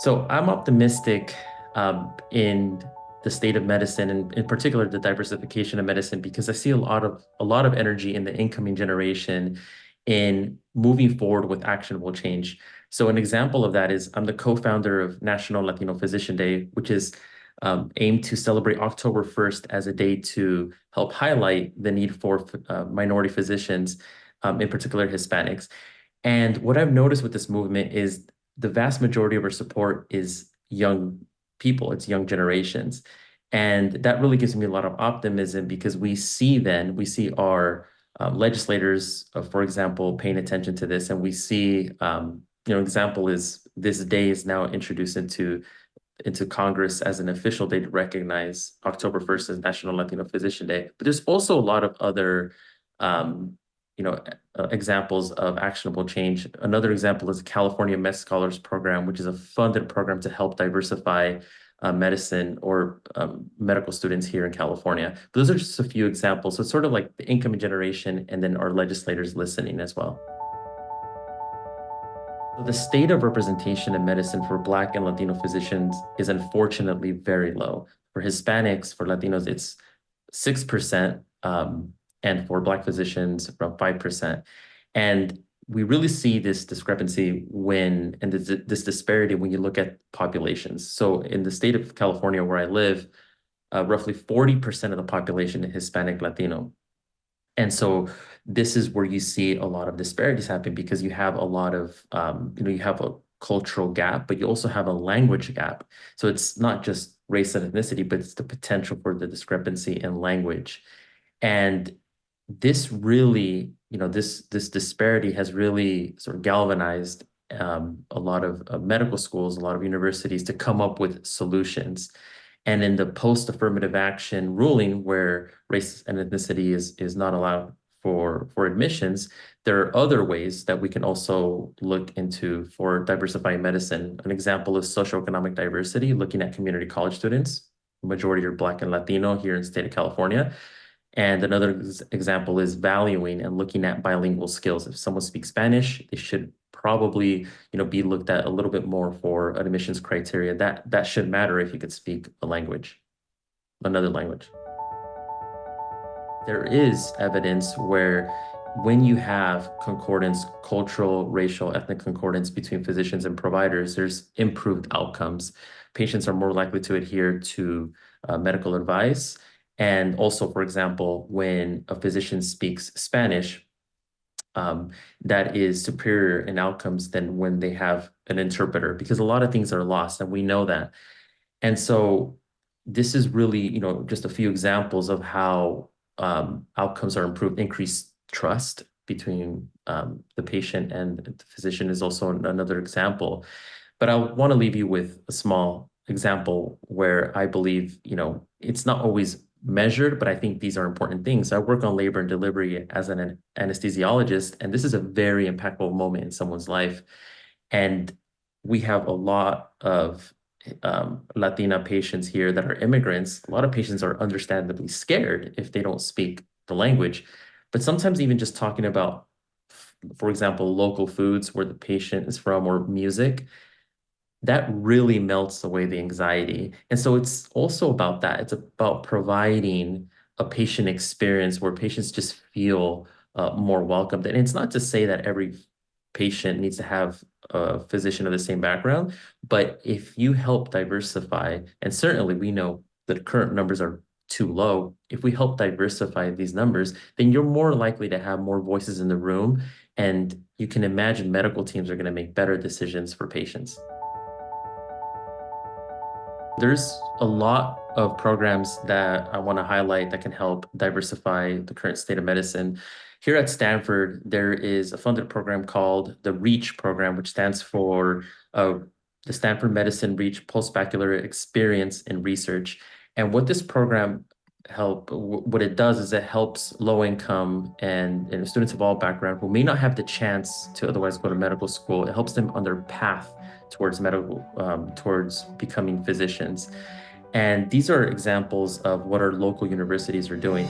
So I'm optimistic in the state of medicine, and in particular the diversification of medicine, because I see a lot of energy in the incoming generation in moving forward with actionable change. So an example of that is I'm the co-founder of National Latino Physician Day, which is aimed to celebrate October 1st as a day to help highlight the need for minority physicians, in particular Hispanics. And what I've noticed with this movement is the vast majority of our support is young people, it's young generations. And that really gives me a lot of optimism because we see our legislators, for example, paying attention to this. And we see, example is this day is now introduced into Congress as an official day to recognize October 1st as National Latino Physician Day. But there's also a lot of other um, examples of actionable change. Another example is the California Med Scholars Program, which is a funded program to help diversify medicine or medical students here in California. But those are just a few examples. So it's sort of like the incoming generation and then our legislators listening as well. So the state of representation in medicine for Black and Latino physicians is unfortunately very low. For Hispanics, for Latinos, it's 6%, and for Black physicians, around 5%. And we really see this discrepancy and this disparity when you look at populations. So in the state of California, where I live, roughly 40% of the population is Hispanic Latino. And so this is where you see a lot of disparities happen because you have a lot of, you have a cultural gap, but you also have a language gap. So it's not just race and ethnicity, but it's the potential for the discrepancy in language. And this really, this disparity has really sort of galvanized a lot of medical schools, a lot of universities to come up with solutions. And in the post-affirmative action ruling, where race and ethnicity is not allowed for admissions, there are other ways that we can also look into for diversifying medicine. An example is socioeconomic diversity, looking at community college students. The majority are Black and Latino here in the state of California. And another example is valuing and looking at bilingual skills. If someone speaks Spanish, they should probably, be looked at a little bit more for admissions criteria. That should matter if you could speak another language. There is evidence where when you have concordance, cultural, racial, ethnic concordance between physicians and providers, there's improved outcomes. Patients are more likely to adhere to medical advice. And also, for example, when a physician speaks Spanish, that is superior in outcomes than when they have an interpreter, because a lot of things are lost, and we know that. And so this is really, just a few examples of how outcomes are improved. Increased trust between the patient and the physician is also another example. But I want to leave you with a small example where I believe, it's not always measured, but I think these are important things. I work on labor and delivery as an anesthesiologist, and this is a very impactful moment in someone's life. And we have a lot of Latina patients here that are immigrants. A lot of patients are understandably scared if they don't speak the language. But sometimes even just talking about, for example, local foods where the patient is from or music, that really melts away the anxiety. And so it's also about that. It's about providing a patient experience where patients just feel more welcomed. And it's not to say that every patient needs to have a physician of the same background, but if you help diversify, and certainly we know that current numbers are too low, if we help diversify these numbers, then you're more likely to have more voices in the room, and you can imagine medical teams are going to make better decisions for patients. There's a lot of programs that I want to highlight that can help diversify the current state of medicine. Here at Stanford, there is a funded program called the REACH program, which stands for the Stanford Medicine REACH Postbaccalaureate Experience in Research. And what this program what it does is it helps low income and students of all backgrounds who may not have the chance to otherwise go to medical school. It helps them on their path towards towards becoming physicians. And these are examples of what our local universities are doing.